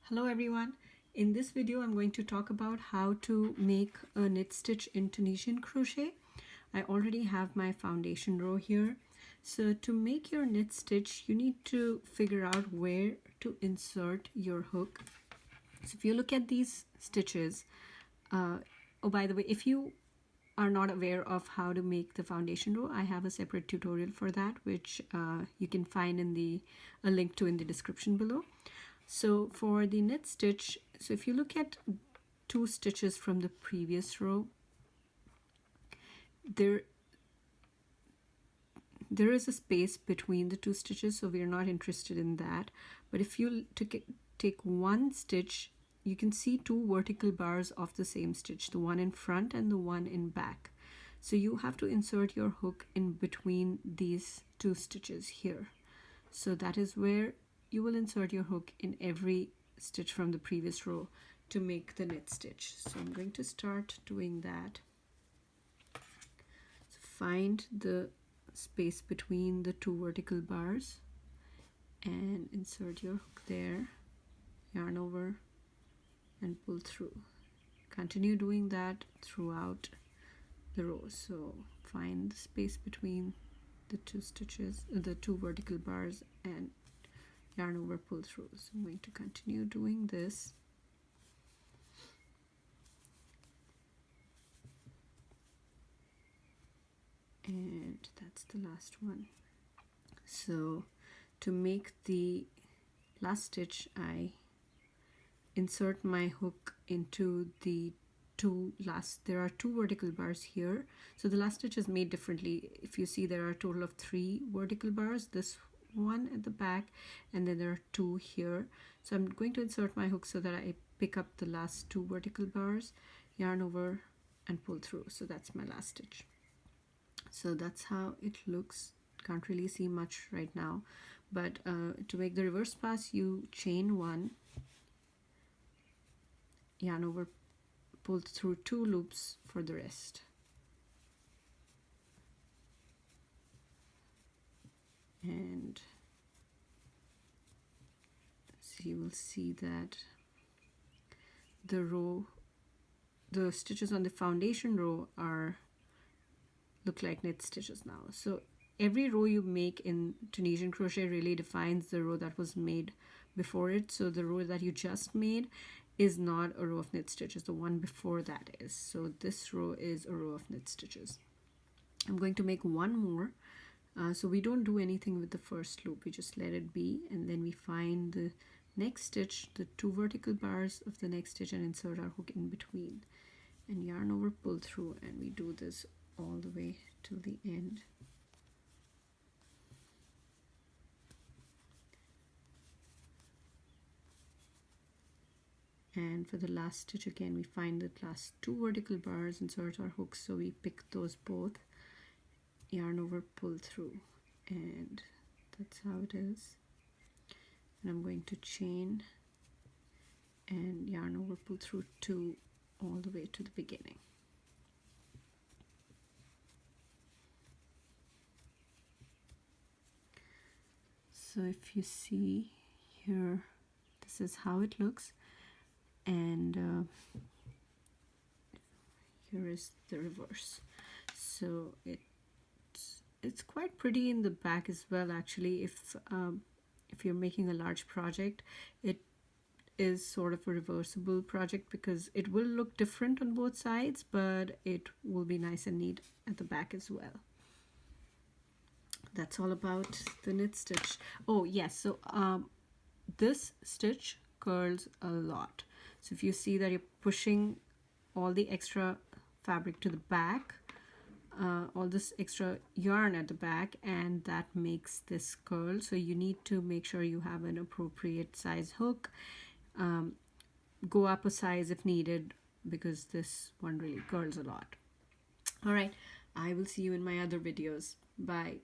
Hello everyone. In this video I'm going to talk about how to make a knit stitch in Tunisian crochet. I already have my foundation row here. So to make your knit stitch you need to figure out where to insert your hook. So if you look at these stitches, oh by the way, if you are not aware of how to make the foundation row, I have a separate tutorial for that which you can find in a link to in the description below. So for the knit stitch, so if you look at two stitches from the previous row, there is a space between the two stitches, so we are not interested in that. But if you take one stitch, you can see two vertical bars of the same stitch, the one in front and the one in back. So you have to insert your hook in between these two stitches here. So that is where you will insert your hook in every stitch from the previous row to make the knit stitch. So I'm going to start doing that. So find the space between the two vertical bars and insert your hook there, yarn over and pull through. Continue doing that throughout the row. So find the space between the two stitches, the two vertical bars, and yarn over, pull through. So I'm going to continue doing this. And that's the last one. So to make the last stitch, I insert my hook into the there are two vertical bars here. So the last stitch is made differently. If you see, there are a total of 3 vertical bars. This one at the back, and then there are 2 here. So I'm going to insert my hook so that I pick up the last 2 vertical bars, yarn over and pull through. So that's my last stitch. So that's how it looks. Can't really see much right now, but to make the reverse pass, you chain 1, yarn over, pull through 2 loops for the rest. And so you will see that the stitches on the foundation row look like knit stitches now. So every row you make in Tunisian crochet really defines the row that was made before it. So the row that you just made is not a row of knit stitches, the one before that is. So this row is a row of knit stitches. I'm going to make one more. So we don't do anything with the first loop, we just let it be, and then we find the next stitch, the 2 vertical bars of the next stitch, and insert our hook in between and yarn over, pull through, and we do this all the way till the end. And for the last stitch, again we find the last 2 vertical bars, insert our hooks, so we pick those both, yarn over, pull through, and that's how it is. And I'm going to chain and yarn over, pull through 2 all the way to the beginning. So if you see here, this is how it looks, and here is the reverse. So it's quite pretty in the back as well. Actually, if you're making a large project, it is sort of a reversible project because it will look different on both sides, but it will be nice and neat at the back as well. That's all about the knit stitch. Oh yes, so this stitch curls a lot. So if you see that you're pushing all the extra fabric to the back, all this extra yarn at the back, and that makes this curl. So you need to make sure you have an appropriate size hook. Go up a size if needed because this one really curls a lot. All right, I will see you in my other videos. Bye.